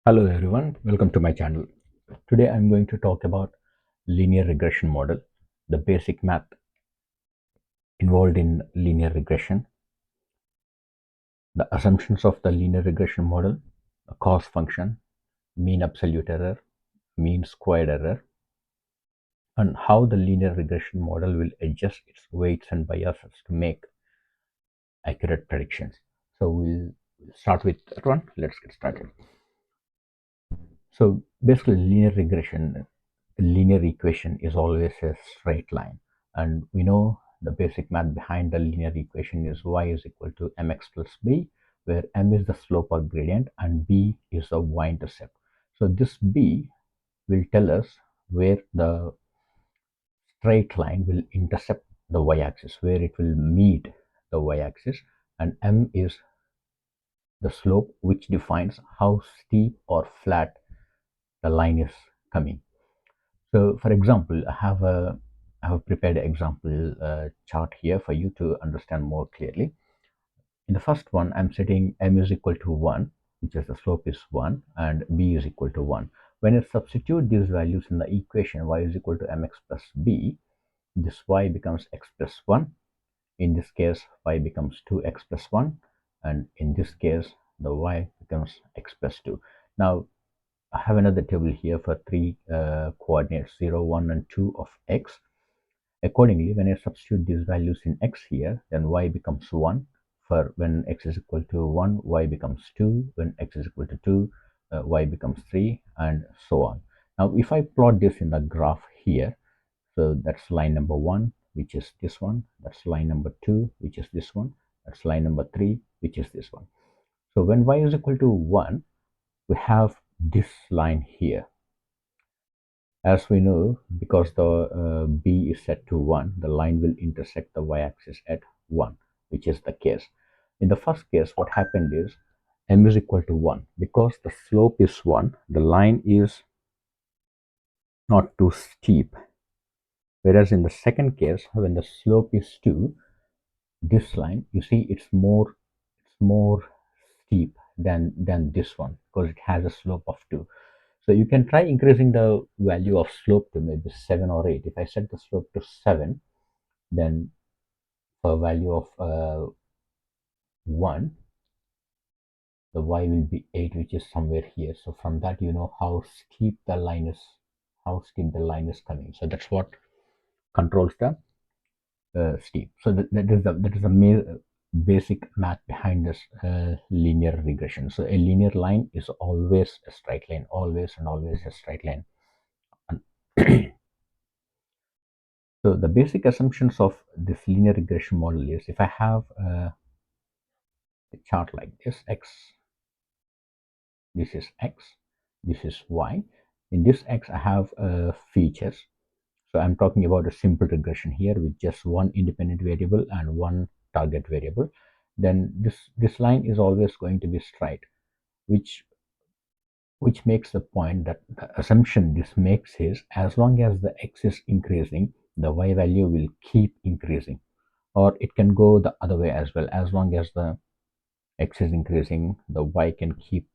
Hello everyone, welcome to my channel. Today I'm going to talk about linear regression model, the basic math involved in linear regression, the assumptions of the linear regression model, a cost function, mean absolute error, mean squared error, and how the linear regression model will adjust its weights and biases to make accurate predictions. So we'll start with that one. Let's get started. So basically, linear regression, a linear equation is always a straight line, and we know the basic math behind the linear equation is y is equal to mx plus b, where m is the slope or gradient and b is the y-intercept. So this b will tell us where the straight line will intercept the y-axis, where it will meet the y-axis, and m is the slope, which defines how steep or flat the line is coming. So for example, I have prepared an example chart here for you to understand more clearly. In the first one, I'm setting m is equal to 1, which is the slope is 1, and b is equal to 1. When I substitute these values in the equation y is equal to mx plus b, this y becomes x plus 1. In this case, y becomes 2x plus 1, and in this case, the y becomes x plus 2. Now, I have another table here for three coordinates 0, 1, and 2 of x. Accordingly, when I substitute these values in x here, then y becomes 1. For when x is equal to 1, y becomes 2. When x is equal to 2, y becomes 3, and so on. Now, if I plot this in the graph here, so that's line number 1, which is this one. That's line number 2, which is this one. That's line number 3, which is this one. So when y is equal to 1, we have this line here. As we know, because the b is set to 1, the line will intersect the y-axis at 1, which is the case. In the first case, what happened is m is equal to 1. Because the slope is 1, the line is not too steep. Whereas in the second case, when the slope is 2, this line, you see, it's more steep than this one, because it has a slope of 2. So you can try increasing the value of slope to maybe 7 or 8. If I set the slope to 7, then for value of 1, the y will be 8, which is somewhere here. So from that, you know how steep the line is, coming. So that's what controls the steep. So that is the basic math behind this linear regression. So a linear line is always a straight line, always and always a straight line. So the basic assumptions of this linear regression model is, if I have a chart like this, this is x, this is y. In this x, I have features. So I'm talking about a simple regression here with just one independent variable and one target variable. Then this line is always going to be straight, which makes the point that the assumption this makes is, as long as the x is increasing, the y value will keep increasing. Or it can go the other way as well. As long as the x is increasing, the y can keep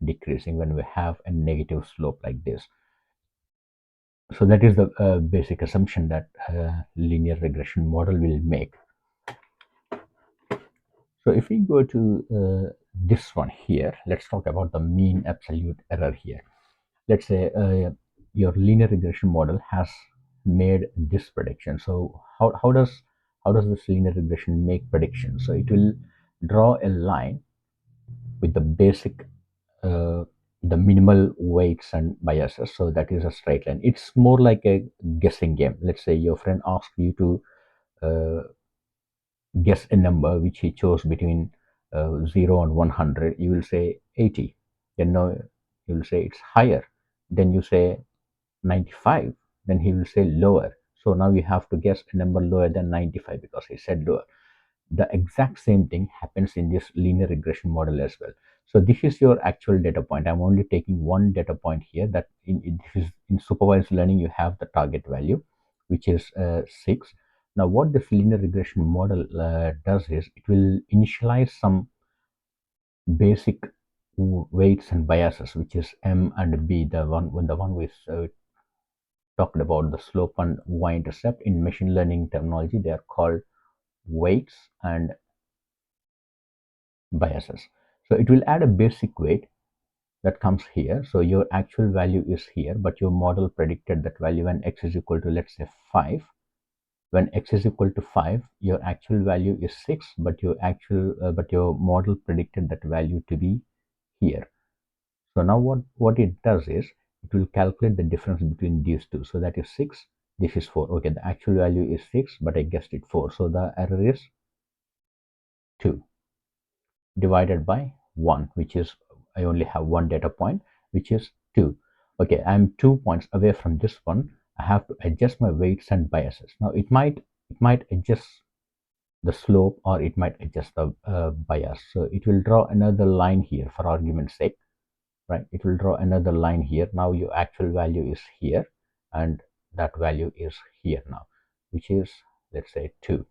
decreasing when we have a negative slope like this. So that is the basic assumption that linear regression model will make. So if we go to this one here, let's talk about the mean absolute error here. Let's say your linear regression model has made this prediction. So how does this linear regression make predictions? So it will draw a line with the basic the minimal weights and biases. So that is a straight line. It's more like a guessing game. Let's say your friend asks you to uh, guess a number which he chose between 0 and 100. You will say 80. Then no, you will say it's higher. Then you say 95. Then he will say lower. So now you have to guess a number lower than 95 because he said lower. The exact same thing happens in this linear regression model as well. So this is your actual data point. I'm only taking one data point here. That in supervised learning, you have the target value, which is 6. Now what this linear regression model does is, it will initialize some basic weights and biases, which is M and B, the one we talked about, the slope and y-intercept. In machine learning terminology, they are called weights and biases. So it will add a basic weight that comes here. So your actual value is here, but your model predicted that value when x is equal to, let's say, 5. When x is equal to 5, your actual value is 6, but your model predicted that value to be here. So now what it does is it will calculate the difference between these two. So that is 6, this is 4. Okay, the actual value is 6, but I guessed it 4. So the error is 2 divided by 1, which is, I only have one data point, which is 2. Okay, I'm 2 points away from this one. I have to adjust my weights and biases. Now it might adjust the slope, or it might adjust the bias. So it will draw another line here for argument's sake, right? It will draw another line here. Now your actual value is here, and that value is here now, which is, let's say, 2.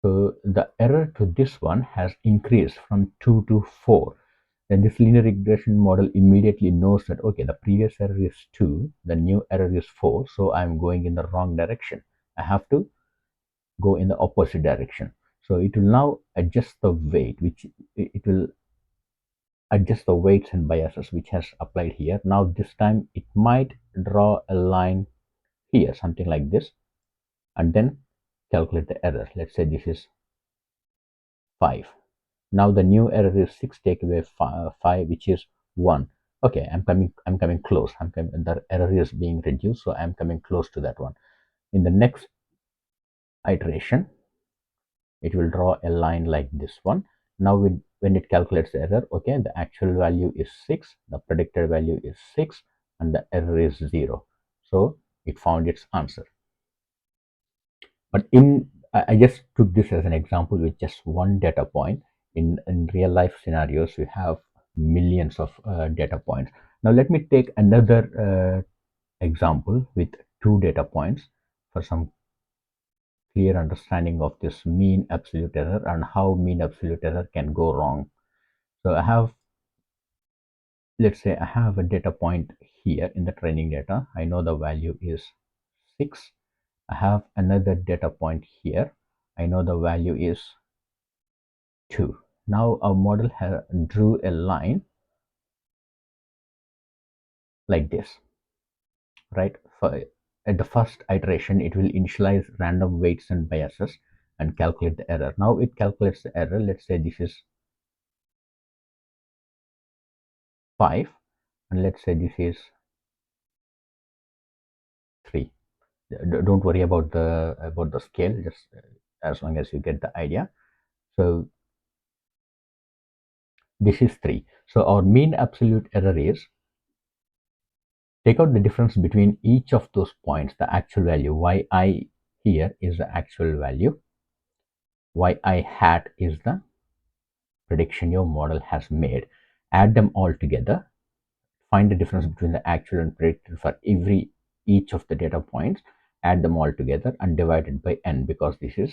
So the error to this one has increased from 2 to 4. Then this linear regression model immediately knows that, okay, the previous error is 2, the new error is 4, so I'm going in the wrong direction. I have to go in the opposite direction. So it will now adjust the weight, which it will adjust the weights and biases which has applied here. Now this time it might draw a line here, something like this, and then calculate the error. Let's say this is 5. Now the new error is 6, take away 5, which is 1. Okay, I'm coming close. The error is being reduced, so I'm coming close to that one. In the next iteration, it will draw a line like this one. Now when it calculates the error, okay, the actual value is 6, the predicted value is 6, and the error is 0. So it found its answer. But I just took this as an example with just one data point. In real life scenarios, we have millions of data points. Now let me take another example with 2 data points for some clear understanding of this mean absolute error and how mean absolute error can go wrong. So let's say I have a data point here in the training data. I know the value is 6. I have another data point here. I know the value is 2. Now our model drew a line like this, right? At the first iteration, it will initialize random weights and biases and calculate the error. Now it calculates the error. Let's say this is 5, and let's say this is 3. Don't worry about the scale, just as long as you get the idea. So this is 3. So our mean absolute error is, take out the difference between each of those points, the actual value. Yi here is the actual value. Yi hat is the prediction your model has made. Add them all together. Find the difference between the actual and predicted for each of the data points. Add them all together and divide it by n, because this is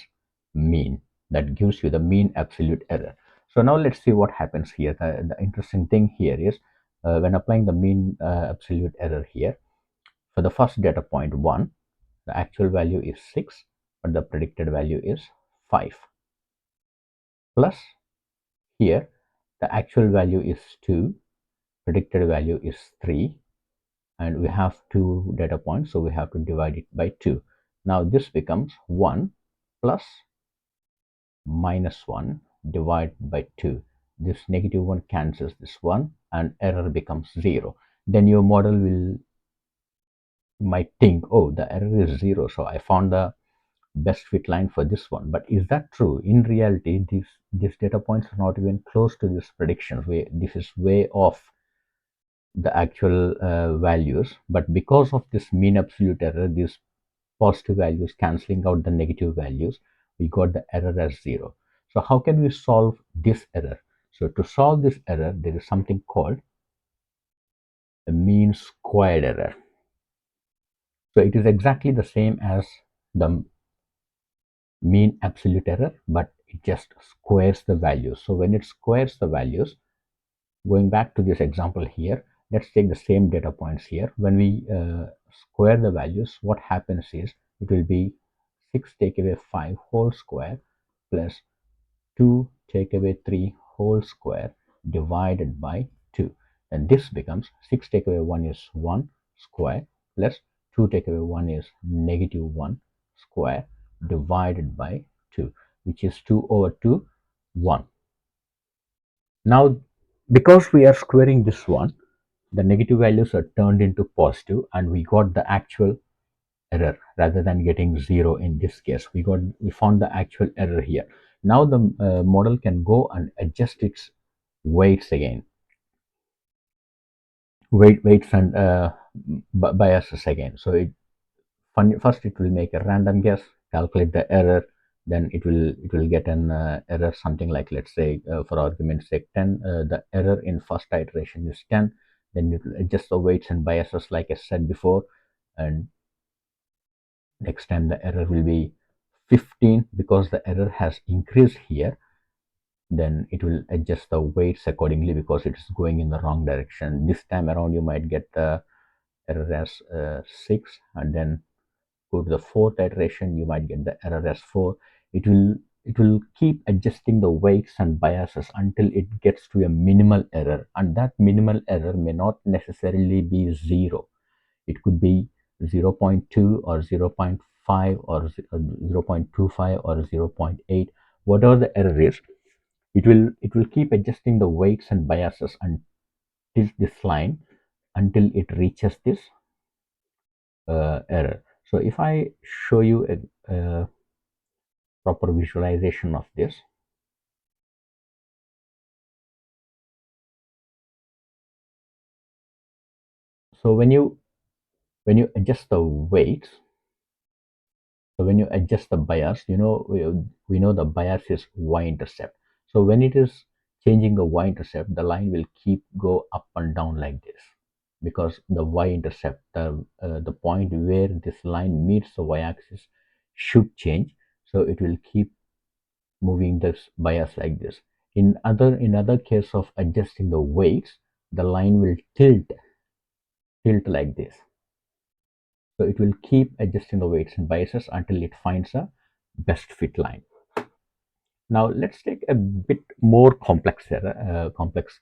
mean. That gives you the mean absolute error. So now let's see what happens here. The interesting thing here is when applying the mean absolute error here, for the first data point 1, the actual value is 6, but the predicted value is 5. Plus here, the actual value is 2, predicted value is 3, and we have 2 data points, so we have to divide it by 2. Now this becomes 1 plus minus 1 divided by 2. This negative 1 cancels this one, and error becomes 0. Then your model might think, oh, the error is 0, so I found the best fit line for this one. But is that true? In reality, these data points are not even close to this prediction. This is way off the actual values, but because of this mean absolute error, these positive values cancelling out the negative values, we got the error as 0. So how can we solve this error? So to solve this error, there is something called a mean squared error. So it is exactly the same as the mean absolute error, but it just squares the values. So when it squares the values, going back to this example here, let's take the same data points here. When we square the values, what happens is it will be 6 take away 5 whole square plus 2 take away 3 whole square divided by 2. And this becomes 6 take away 1 is 1 square plus 2 take away 1 is negative 1 square divided by 2, which is 2 over 2, 1. Now, because we are squaring this one, the negative values are turned into positive and we got the actual error rather than getting 0 in this case. We found the actual error here. Now the model can go and adjust its weights again, weights and biases again. So first it will make a random guess, calculate the error, then it will get an error something like, let's say for argument's sake 10. The error in first iteration is 10. Then it will adjust the weights and biases like I said before, and next time the error will be 15. Because the error has increased here, then it will adjust the weights accordingly because it is going in the wrong direction. This time around you might get the error as 6, and then go to the fourth iteration, you might get the error as 4. It will keep adjusting the weights and biases until it gets to a minimal error, and that minimal error may not necessarily be 0. It could be 0.2 or 0.5 or 0.25 or 0.8. Whatever the error is, it will keep adjusting the weights and biases until this line, until it reaches this error. So if I show you a proper visualization of this, so when you adjust the weights, so when you adjust the bias, we know the bias is y-intercept. So when it is changing the y-intercept, the line will keep go up and down like this, because the y-intercept, the point where this line meets the y-axis, should change. So it will keep moving this bias like this. In other case of adjusting the weights, the line will tilt like this. So it will keep adjusting the weights and biases until it finds a best fit line. Now let's take a bit more complex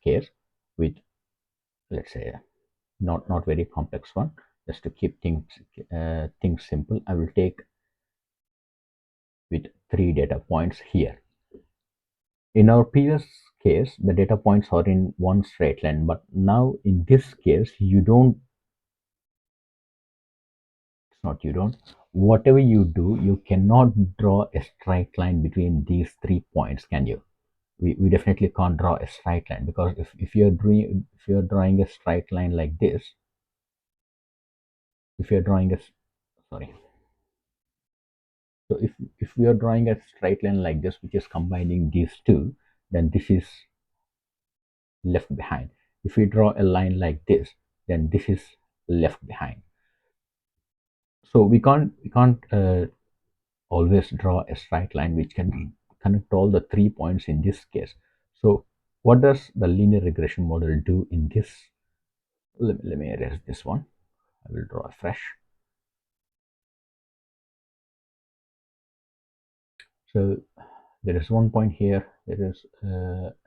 case with, let's say, not very complex one. Just to keep things simple, I will take with 3 data points here. In our previous case, the data points are in one straight line, but now in this case, whatever you do, you cannot draw a straight line between these 3 points, can you? We definitely can't draw a straight line, because if you're drawing a straight line like this, if you're drawing a sorry so if we are drawing a straight line like this, which is combining these two, then this is left behind. If we draw a line like this, then this is left behind. So we can't always draw a straight line which can connect all the 3 points in this case. So what does the linear regression model do in this? Let me erase this one. I will draw a fresh. So there is one point here, there is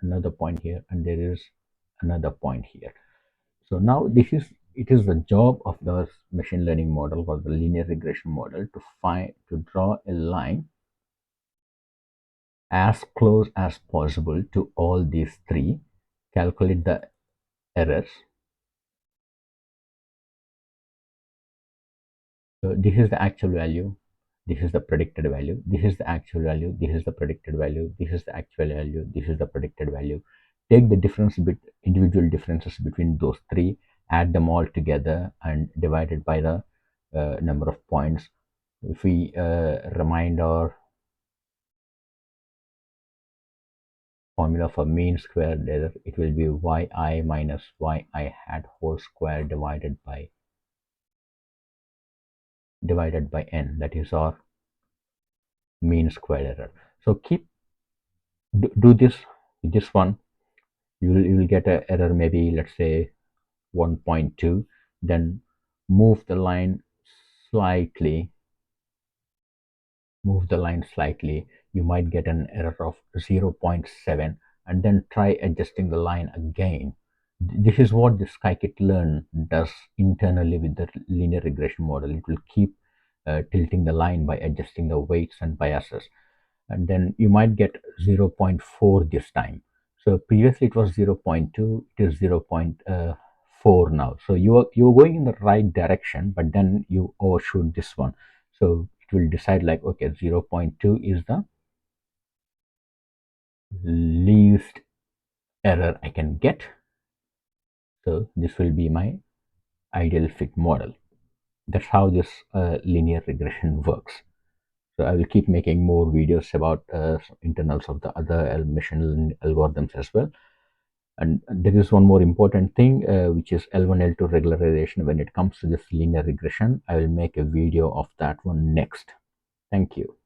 another point here, and there is another point here. So now it is the job of the machine learning model or the linear regression model to draw a line as close as possible to all these 3, calculate the errors. So this is the actual value, this is the predicted value, this is the actual value, this is the predicted value, this is the actual value, this is the predicted value. Take the individual differences between those 3, add them all together and divide it by the number of points. If we remind our formula for mean squared error, it will be yi minus yi hat whole square divided by n. That is our mean squared error. So keep do this with this one. You will get an error, maybe let's say 1.2. Then move the line slightly, you might get an error of 0. 0.7, and then try adjusting the line again. This is what the scikit-learn does internally with the linear regression model. It will keep tilting the line by adjusting the weights and biases, and then you might get 0. 0.4 this time. So previously it was 0. 0.2, it is 0. 0.4 now. So you're going in the right direction, but then you overshoot this one. So it will decide like, okay, 0. 0.2 is the least error I can get. So this will be my ideal fit model. That's how this linear regression works. So I will keep making more videos about internals of the other machine learning algorithms as well. And there is one more important thing, which is L1, L2 regularization. When it comes to this linear regression, I will make a video of that one next. Thank you.